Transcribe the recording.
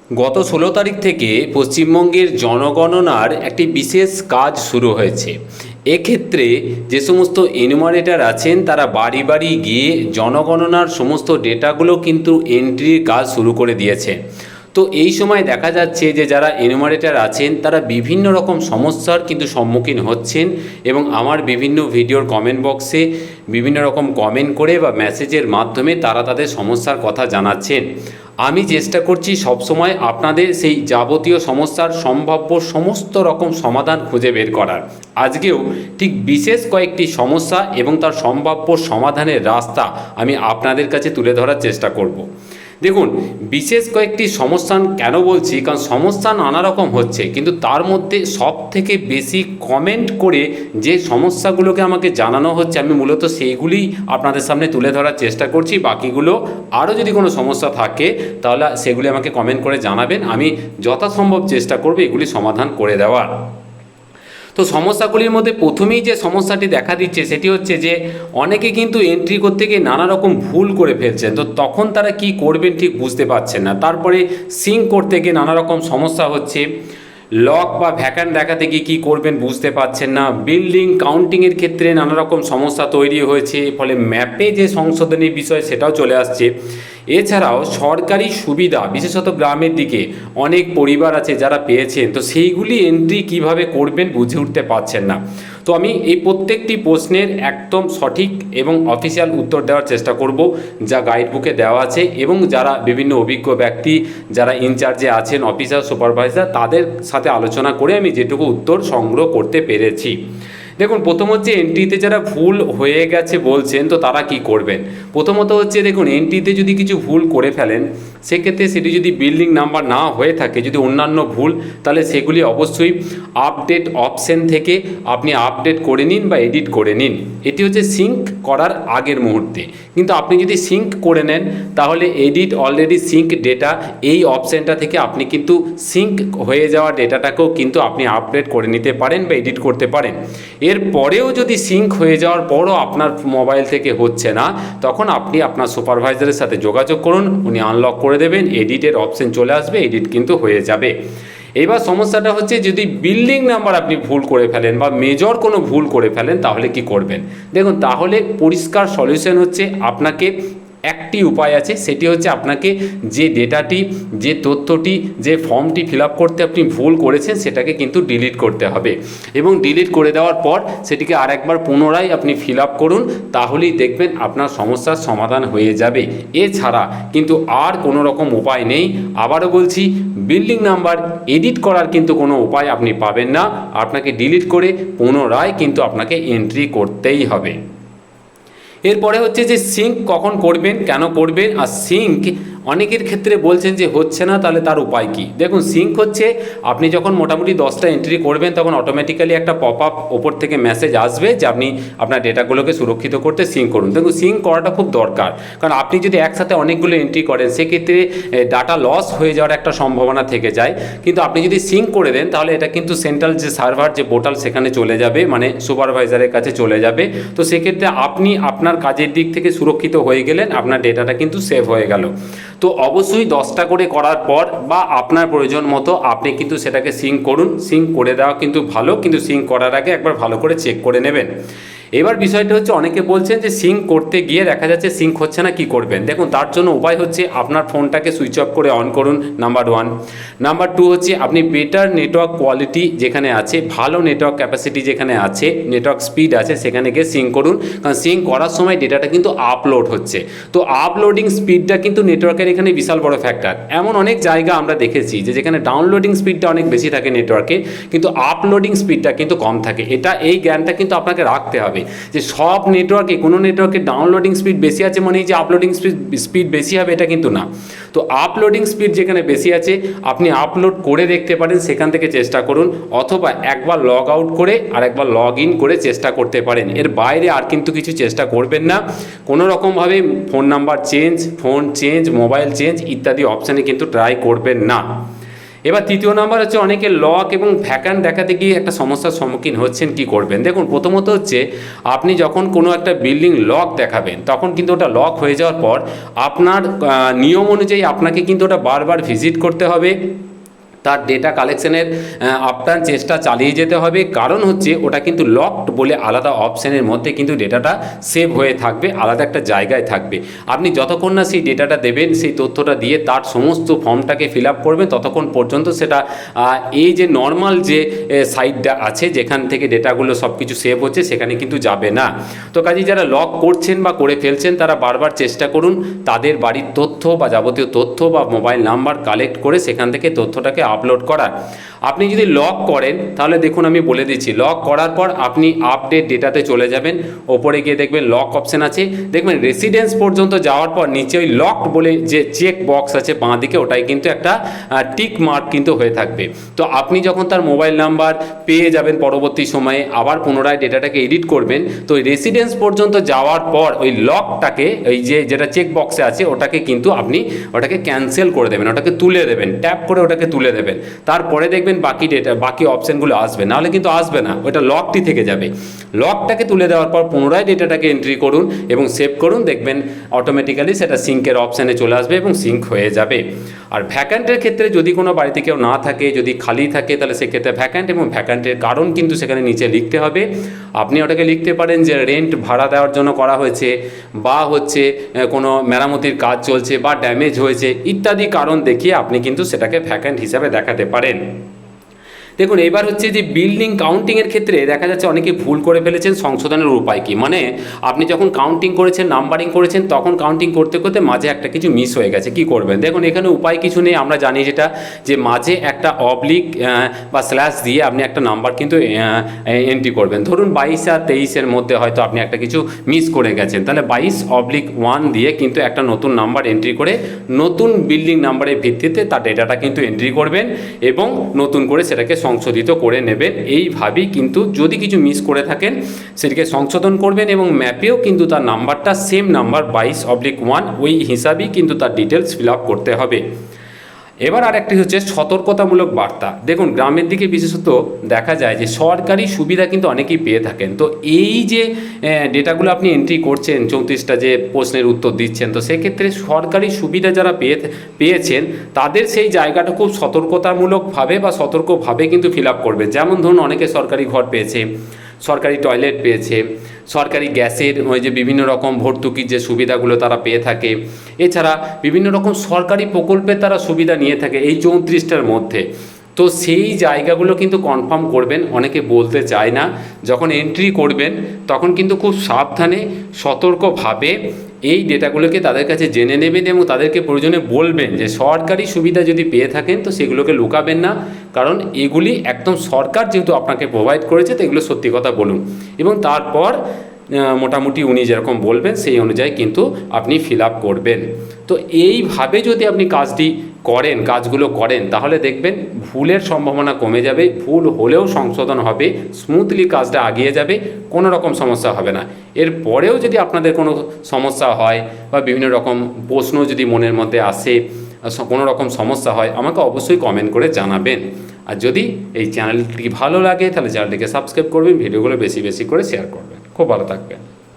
গত 16 তারিখ থেকে পশ্চিমবঙ্গের জনগণনার একটি বিশেষ কাজ শুরু হয়েছে। এক্ষেত্রে যে সমস্ত এনুমারেটর আছেন তারা বাড়ি বাড়ি গিয়ে জনগণনার সমস্ত ডেটাগুলো কিন্তু এন্ট্রির কাজ শুরু করে দিয়েছে। তো এই সময় দেখা যাচ্ছে যে যারা এনুমারেটর আছেন তারা বিভিন্ন রকম সমস্যার কিন্তু সম্মুখীন হচ্ছেন এবং আমার বিভিন্ন ভিডিওর কমেন্ট বক্সে বিভিন্ন রকম কমেন্ট করে বা মেসেজের মাধ্যমে তারা তাদের সমস্যার কথা জানাচ্ছেন। আমি চেষ্টা করছি সবসময় আপনাদের সেই যাবতীয় সমস্যার সম্ভাব্য সমস্ত রকম সমাধান খুঁজে বের করার। আজকেও ঠিক বিশেষ কয়েকটি সমস্যা এবং তার সম্ভাব্য সমাধানের রাস্তা আমি আপনাদের কাছে তুলে ধরার চেষ্টা করব। দেখুন, বিশেষ কয়েকটি সমস্যা কেন বলছি, কারণ সমস্যা নানা রকম হচ্ছে, কিন্তু তার মধ্যে সব থেকে বেশি কমেন্ট করে যে সমস্যাগুলোকে আমাকে জানানো হচ্ছে আমি মূলত সেইগুলি আপনাদের সামনে তুলে ধরার চেষ্টা করছি। বাকিগুলো আরও যদি কোনো সমস্যা থাকে তাহলে সেগুলি আমাকে কমেন্ট করে জানাবেন, আমি যথাসম্ভব চেষ্টা করব এগুলি সমাধান করে দেওয়ার। তো সমস্যাগুলির মধ্যে প্রথমেই যে সমস্যাটি দেখা দিচ্ছে সেটি হচ্ছে যে অনেকে কিন্তু এন্ট্রি করতে গিয়ে নানা রকম ভুল করে ফেলছেন। তো তখন তারা কি করবেন ঠিক বুঝতে পারছেন না। তারপরে সিঙ্ক করতে গিয়ে নানা রকম সমস্যা হচ্ছে। লক বা ভ্যাকান্ট দেখাতে গিয়ে কী করবেন বুঝতে পারছেন না। বিল্ডিং কাউন্টিংয়ের ক্ষেত্রে নানা রকম সমস্যা তৈরি হয়েছে, ফলে ম্যাপে যে সংশোধনী বিষয় সেটাও চলে আসছে। এছাড়াও সরকারি সুবিধা বিশেষত গ্রামের দিকে অনেক পরিবার আছে যারা পেয়েছেন, তো সেইগুলি এন্ট্রি কিভাবে করবেন বুঝে উঠতে পারছেন না। তো আমি এই প্রত্যেকটি প্রশ্নের একদম সঠিক এবং অফিসিয়াল উত্তর দেওয়ার চেষ্টা করব যা গাইডবুকে দেওয়া আছে, এবং যারা বিভিন্ন অভিজ্ঞ ব্যক্তি যারা ইনচার্জে আছেন অফিসার সুপারভাইজার তাদের সাথে আলোচনা করে আমি যেটুকু উত্তর সংগ্রহ করতে পেরেছি। দেখুন, প্রথম হচ্ছে এন্ট্রিতে যারা ভুল হয়ে গেছে বলছেন তো তারা কি করবেন। প্রথমত হচ্ছে দেখুন, এন্ট্রিতে যদি কিছু ভুল করে ফেলেন সেক্ষেত্রে সেটি যদি বিল্ডিং নাম্বার না হয়ে থাকে, যদি অন্যান্য ভুল, তাহলে সেগুলি অবশ্যই আপডেট অপশন থেকে আপনি আপডেট করে নিন বা এডিট করে নিন। এটি হচ্ছে সিঙ্ক করার আগের মুহূর্তে। কিন্তু আপনি যদি সিঙ্ক করে নেন তাহলে এডিট অলরেডি সিঙ্ক ডেটা এই অপশানটা থেকে আপনি কিন্তু সিঙ্ক হয়ে যাওয়া ডেটাটাকেও কিন্তু আপনি আপডেট করে নিতে পারেন বা এডিট করতে পারেন। এর পরেও যদি সিঙ্ক হয়ে যাওয়ার পরও আপনার মোবাইল থেকে হচ্ছে না, তখন আপনি আপনার সুপারভাইজারের সাথে যোগাযোগ করুন, উনি আনলক করে দেবেন, এডিটের অপশন চলে আসবে, এডিট কিন্তু হয়ে যাবে। এবার সমস্যাটা হচ্ছে যদি বিল্ডিং নাম্বার আপনি ভুল করে ফেলেন বা মেজর কোনো ভুল করে ফেলেন তাহলে কি করবেন। দেখুন, তাহলে পরিষ্কার সলিউশন হচ্ছে আপনাকে একটি উপায় আছে, সেটি হচ্ছে আপনাকে যে ডেটাটি, যে তথ্যটি, যে ফর্মটি ফিল আপ করতে আপনি ভুল করেছেন সেটাকে কিন্তু ডিলিট করতে হবে, এবং ডিলিট করে দেওয়ার পর সেটিকে আরেকবার পুনরায় আপনি ফিল আপ করুন, তাহলেই দেখবেন আপনার সমস্যার সমাধান হয়ে যাবে। এছাড়া কিন্তু আর কোনো রকম উপায় নেই। আবারও বলছি, বিল্ডিং নাম্বার এডিট করার কিন্তু কোনো উপায় আপনি পাবেন না, আপনাকে ডিলিট করে পুনরায় কিন্তু আপনাকে এন্ট্রি করতেই হবে। এরপরে হচ্ছে যে সিঙ্ক কখন করবেন, কেন করবেন, আর সিঙ্ক অনেকের ক্ষেত্রে বলছেন যে হচ্ছে না, তাহলে তার উপায় কি। দেখুন, সিঙ্ক হচ্ছে আপনি যখন মোটামুটি 10টা এন্ট্রি করবেন তখন অটোমেটিক্যালি একটা পপ আপ ওপর থেকে মেসেজ আসবে যে আপনি আপনার ডেটাগুলোকে সুরক্ষিত করতে সিঙ্ক করুন। দেখুন, সিঙ্ক করাটা খুব দরকার, কারণ আপনি যদি একসাথে অনেকগুলো এন্ট্রি করেন সেক্ষেত্রে ডাটা লস হয়ে যাওয়ার একটা সম্ভাবনা থেকে যায়। কিন্তু আপনি যদি সিঙ্ক করে দেন তাহলে এটা কিন্তু সেন্ট্রাল যে সার্ভার, যে পোর্টাল, সেখানে চলে যাবে, মানে সুপারভাইজারের কাছে চলে যাবে। তো সেক্ষেত্রে আপনি আপনার কাজের দিক থেকে সুরক্ষিত হয়ে গেলেন, আপনার ডেটাটা কিন্তু সেভ হয়ে গেল। তো অবশ্যই 10টা করে করার পর বা আপনার প্রয়োজন মতো আপনি কিন্তু সেটাকে সিঙ্ক করুন। সিঙ্ক করে দেওয়া কিন্তু ভালো, কিন্তু সিঙ্ক করার আগে একবার ভালো করে চেক করে নেবেন। এবার বিষয়টা হচ্ছে অনেকে বলছেন যে সিঙ্ক করতে গিয়ে দেখা যাচ্ছে সিঙ্ক হচ্ছে না, কি করবেন। দেখুন, তার জন্য উপায় হচ্ছে আপনার ফোনটাকে সুইচ অফ করে অন করুন, নাম্বার 1। নাম্বার 2 হচ্ছে আপনি বেটার নেটওয়ার্ক কোয়ালিটি যেখানে আছে, ভালো নেটওয়ার্ক ক্যাপাসিটি যেখানে আছে, নেটওয়ার্ক স্পিড আছে, সেখানে গিয়ে সিঙ্ক করুন। কারণ সিঙ্ক করার সময় ডেটাটা কিন্তু আপলোড হচ্ছে, তো আপলোডিং স্পিডটা কিন্তু নেটওয়ার্কের এখানে বিশাল বড় ফ্যাক্টর। এমন অনেক জায়গা আমরা দেখেছি যে যেখানে ডাউনলোডিং স্পিডটা অনেক বেশি থাকে নেটওয়ার্কে, কিন্তু আপলোডিং স্পিডটা কিন্তু কম থাকে। এই জ্ঞানটা কিন্তু আপনাকে রাখতে হবে যে সব নেটওয়ার্কে, কোনো নেটওয়ার্কে ডাউনলোডিং স্পিড বেশি আছে মানে যে আপলোডিং স্পিড বেশি হবে এটা কিন্তু না। তো আপলোডিং স্পিড যেখানে বেশি আছে আপনি আপলোড করে দেখতে পারেন, সেখান থেকে চেষ্টা করুন, অথবা একবার লগ আউট করে আর একবার লগ ইন করে চেষ্টা করতে পারেন। এর বাইরে আর কিন্তু কিছু চেষ্টা করবেন না। কোনো রকমভাবে phone number change, phone change, mobile change ইত্যাদি অপশানে কিন্তু ট্রাই করবেন না। এবার তৃতীয় নাম্বার হচ্ছে অনেকে লক এবং ভ্যাকান্ট দেখাতে গিয়ে একটা সমস্যার সম্মুখীন হচ্ছেন, কি করবেন। দেখুন, প্রথমত হচ্ছে আপনি যখন কোনো একটা বিল্ডিং লক দেখাবেন তখন কিন্তু ওটা লক হয়ে যাওয়ার পর আপনার নিয়ম অনুযায়ী আপনাকে কিন্তু ওটা বারবার ভিজিট করতে হবে, তার ডেটা কালেকশনের আপ্রাণ চেষ্টা চালিয়ে যেতে হবে। কারণ হচ্ছে ওটা কিন্তু লকড বলে আলাদা অপশানের মধ্যে কিন্তু ডেটাটা সেভ হয়ে থাকবে, আলাদা একটা জায়গায় থাকবে। আপনি যতক্ষণ না সেই ডেটাটা দেবেন, সেই তথ্যটা দিয়ে তার সমস্ত ফর্মটাকে ফিল আপ করবেন, ততক্ষণ পর্যন্ত সেটা এই যে নর্মাল যে সাইটটা আছে যেখান থেকে ডেটাগুলো সব কিছু সেভ হচ্ছে সেখানে কিন্তু যাবে না। তো কাজেই যারা লক করছেন বা করে ফেলছেন তারা বারবার চেষ্টা করুন তাদের বাড়ির তথ্য বা যাবতীয় তথ্য বা মোবাইল নাম্বার কালেক্ট করে সেখান থেকে তথ্যটাকে আপলোড করা। আপনি যদি লক করেন তাহলে দেখুন, আমি বলে দিচ্ছি, লক করার পর আপনি আপডেট ডেটাতে চলে যাবেন, ওপরে গিয়ে দেখবেন লক অপশান আছে, দেখবেন রেসিডেন্স পর্যন্ত যাওয়ার পর নিচে ওই লকড বলে যে চেক বক্স আছে বাঁ দিকে, ওটাই কিন্তু একটা টিক মার্ক কিন্তু হয়ে থাকবে। তো আপনি যখন তার মোবাইল নাম্বার পেয়ে যাবেন পরবর্তী সময়ে আবার পুনরায় ডেটাটাকে এডিট করবেন, তো ওই রেসিডেন্স পর্যন্ত যাওয়ার পর ওই লকটাকে ওই যেটা চেক বক্সে আছে ওটাকে কিন্তু আপনি ওটাকে ক্যান্সেল করে দেবেন, ওটাকে তুলে দেবেন, ট্যাপ করে ওটাকে তুলে দেবেন। তারপরে দেখবেন বাকি ডেটা বাকি অপশানগুলো আসবে, নাহলে কিন্তু আসবে না, ওটা লকটি থেকে যাবে। লকটাকে তুলে দেওয়ার পর পুনরায় ডেটাটাকে এন্ট্রি করুন এবং সেভ করুন, দেখবেন অটোমেটিক্যালি সেটা সিঙ্কের অপশানে চলে আসবে এবং সিঙ্ক হয়ে যাবে। আর ভ্যাকান্টের ক্ষেত্রে যদি কোনো বাড়িতে কেউ না থাকে, যদি খালি থাকে, তাহলে সেক্ষেত্রে ভ্যাকান্ট এবং ভ্যাকান্টের কারণ কিন্তু সেখানে নিচে লিখতে হবে। আপনি ওটাকে লিখতে পারেন যে রেন্ট ভাড়া দেওয়ার জন্য করা হয়েছে, বা হচ্ছে কোনো মেরামতির কাজ চলছে, বা ড্যামেজ হয়েছে ইত্যাদি কারণ দেখিয়ে আপনি কিন্তু সেটাকে ভ্যাকান্ট হিসাবে দেখাতে পারেন। দেখুন, এবার হচ্ছে যে বিল্ডিং কাউন্টিংয়ের ক্ষেত্রে দেখা যাচ্ছে অনেকে ভুল করে ফেলেছেন। সংশোধনের উপায় কি, মানে আপনি যখন কাউন্টিং করেছেন, নাম্বারিং করেছেন, তখন কাউন্টিং করতে করতে মাঝে একটা কিছু মিস হয়ে গেছে, কি করবেন। দেখুন, এখানে উপায় কিছু নেই, আমরা জানি যেটা, যে মাঝে একটা অবলিক বা স্ল্যাশ দিয়ে আপনি একটা নাম্বার কিন্তু এন্ট্রি করবেন। ধরুন 22 আর 23-এর মধ্যে হয়তো আপনি একটা কিছু মিস করে গেছেন, তাহলে 22/1 দিয়ে কিন্তু একটা নতুন নাম্বার এন্ট্রি করে নতুন বিল্ডিং নাম্বারের ভিত্তিতে তার ডেটাটা কিন্তু এন্ট্রি করবেন এবং নতুন করে সেটাকে সংশোধিত করে নেবেন। এইভাবেই কিন্তু যদি কিছু মিস করে থাকেন সেটিকে সংশোধন করবেন এবং ম্যাপেও কিন্তু তার নাম্বারটা সেম নাম্বার 22/1 ওই হিসাবেই কিন্তু তার ডিটেলস ফিল আপ করতে হবে। এবার আরেকটি হচ্ছে সতর্কতামূলক বার্তা। দেখুন, গ্রামের দিকে বিশেষত দেখা যায় যে সরকারি সুবিধা কিন্তু অনেকেই পেয়ে থাকেন। তো এই যে ডেটাগুলো আপনি এন্ট্রি করছেন, 34টা যে প্রশ্নের উত্তর দিচ্ছেন, তো সেক্ষেত্রে সরকারি সুবিধা যারা পেয়েছেন তাদের সেই জায়গাটা খুব সতর্কতামূলকভাবে বা সতর্কভাবে কিন্তু ফিল আপ করবে। যেমন ধরুন, অনেকে সরকারি ঘর পেয়েছে, সরকারি টয়লেট পেয়েছে, সরকারি গ্যাসের ওই যে বিভিন্ন রকম ভর্তুকির যে সুবিধাগুলো তারা পেয়ে থাকে, এছাড়া বিভিন্ন রকম সরকারি প্রকল্পের তারা সুবিধা নিয়ে থাকে এই 34টার মধ্যে। তো সেই জায়গাগুলো কিন্তু কনফার্ম করবেন, অনেকে বলতে চায় না। যখন এন্ট্রি করবেন তখন কিন্তু খুব সাবধানে সতর্কভাবে এই ডেটাগুলোকে তাদের কাছে জেনে নেবেন এবং তাদেরকে প্রয়োজনে বলবেন যে সরকারি সুবিধা যদি পেয়ে থাকেন তো সেগুলোকে লুকাবেন না, কারণ এগুলি একদম সরকার যেহেতু আপনাকে প্রোভাইড করেছে, তো এগুলো সত্যি কথা বলুন এবং তারপর মোটামুটি উনি যেরকম বলবেন সেই অনুযায়ী কিন্তু আপনি ফিল আপ করবেন। তো এইভাবে যদি আপনি কাজগুলো করেন তাহলে দেখবেন ভুলের সম্ভাবনা কমে যাবে, ভুল হলেও সংশোধন হবে, স্মুথলি কাজটা এগিয়ে যাবে, কোনো রকম সমস্যা হবে না। এর পরেও যদি আপনাদের কোনো সমস্যা হয় বা বিভিন্ন রকম প্রশ্ন যদি মনের মধ্যে আসে, কোনো রকম সমস্যা হয়, আমাকে অবশ্যই কমেন্ট করে জানাবেন। আর যদি এই চ্যানেলটি ভালো লাগে তাহলে চ্যানেলটিকে সাবস্ক্রাইব করবেন, ভিডিওগুলো বেশি বেশি করে শেয়ার করবেন। খুব ভালো থাকবেন।